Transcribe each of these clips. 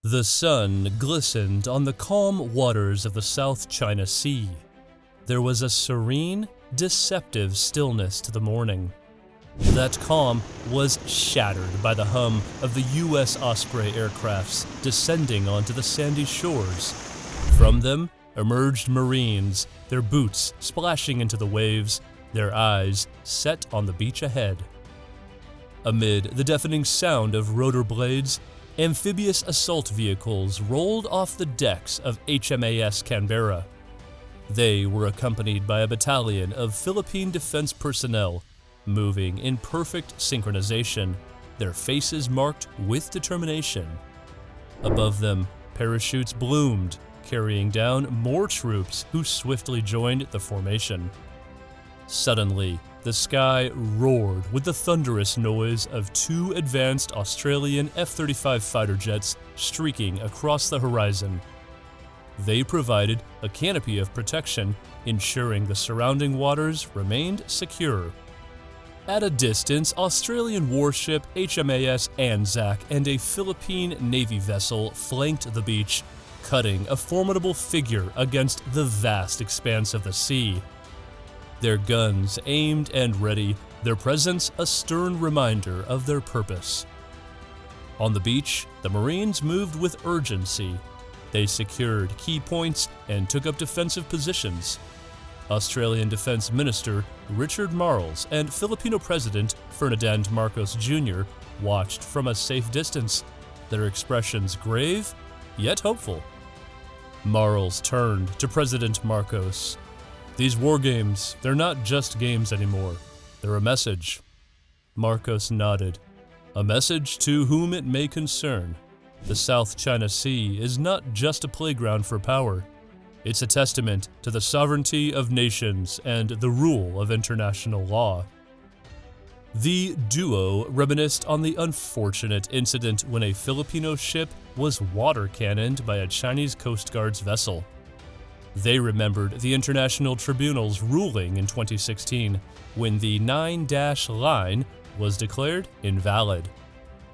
The sun glistened on the calm waters of the South China Sea. There was a serene, deceptive stillness to the morning. That calm was shattered by the hum of the U.S. Osprey aircrafts descending onto the sandy shores. From them emerged Marines, their boots splashing into the waves, their eyes set on the beach ahead. Amid the deafening sound of rotor blades, amphibious assault vehicles rolled off the decks of HMAS Canberra. They were accompanied by a battalion of Philippine defense personnel, moving in perfect synchronization, their faces marked with determination. Above them, parachutes bloomed, carrying down more troops who swiftly joined the formation. Suddenly, the sky roared with the thunderous noise of two advanced Australian F-35 fighter jets streaking across the horizon. They provided a canopy of protection, ensuring the surrounding waters remained secure. At a distance, Australian warship HMAS Anzac and a Philippine Navy vessel flanked the beach, cutting a formidable figure against the vast expanse of the sea. Their guns aimed and ready, their presence a stern reminder of their purpose. On the beach, the Marines moved with urgency. They secured key points and took up defensive positions. Australian Defense Minister Richard Marles and Filipino President Ferdinand Marcos Jr. watched from a safe distance, their expressions grave yet hopeful. Marles turned to President Marcos. "These war games, they're not just games anymore. They're a message." Marcos nodded. "A message to whom it may concern. The South China Sea is not just a playground for power. It's a testament to the sovereignty of nations and the rule of international law." The duo reminisced on the unfortunate incident when a Filipino ship was water cannoned by a Chinese Coast Guard's vessel. They remembered the International Tribunal's ruling in 2016, when the 9-dash line was declared invalid.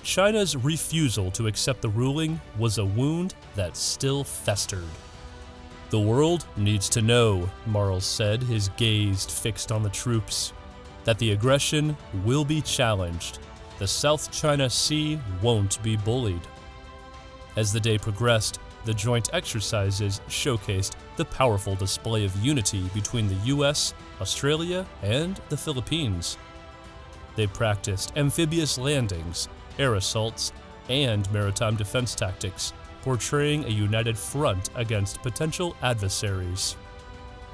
China's refusal to accept the ruling was a wound that still festered. "The world needs to know," Marles said, his gaze fixed on the troops, "that the aggression will be challenged. The South China Sea won't be bullied." As the day progressed, the joint exercises showcased the powerful display of unity between the U.S., Australia, and the Philippines. They practiced amphibious landings, air assaults, and maritime defense tactics, portraying a united front against potential adversaries.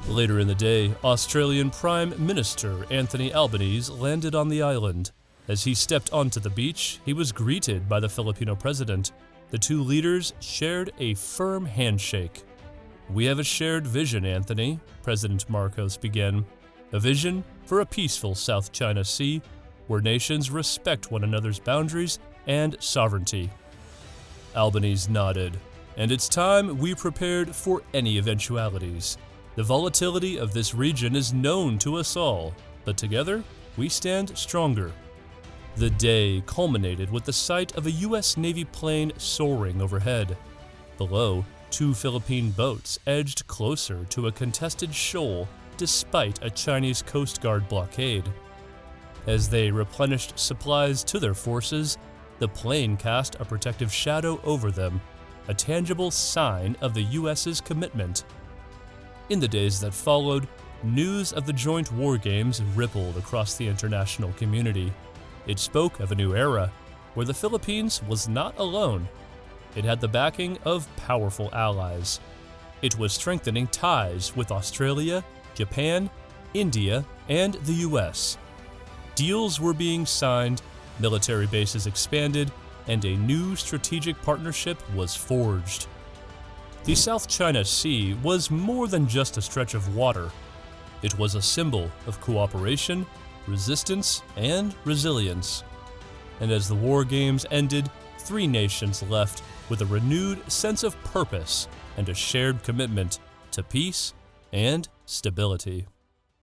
Later in the day, Australian Prime Minister Anthony Albanese landed on the island. As he stepped onto the beach, he was greeted by the Filipino president. The two leaders shared a firm handshake. "We have a shared vision, Anthony," President Marcos began. "A vision for a peaceful South China Sea, where nations respect one another's boundaries and sovereignty." Albanese nodded. "And it's time we prepared for any eventualities. The volatility of this region is known to us all, but together we stand stronger." The day culminated with the sight of a U.S. Navy plane soaring overhead. Below, two Philippine boats edged closer to a contested shoal despite a Chinese Coast Guard blockade. As they replenished supplies to their forces, the plane cast a protective shadow over them, a tangible sign of the U.S.'s commitment. In the days that followed, news of the joint war games rippled across the international community. It spoke of a new era, where the Philippines was not alone. It had the backing of powerful allies. It was strengthening ties with Australia, Japan, India, and the U.S. Deals were being signed, military bases expanded, and a new strategic partnership was forged. The South China Sea was more than just a stretch of water. It was a symbol of cooperation, resistance, and resilience. And as the war games ended, three nations left with a renewed sense of purpose and a shared commitment to peace and stability.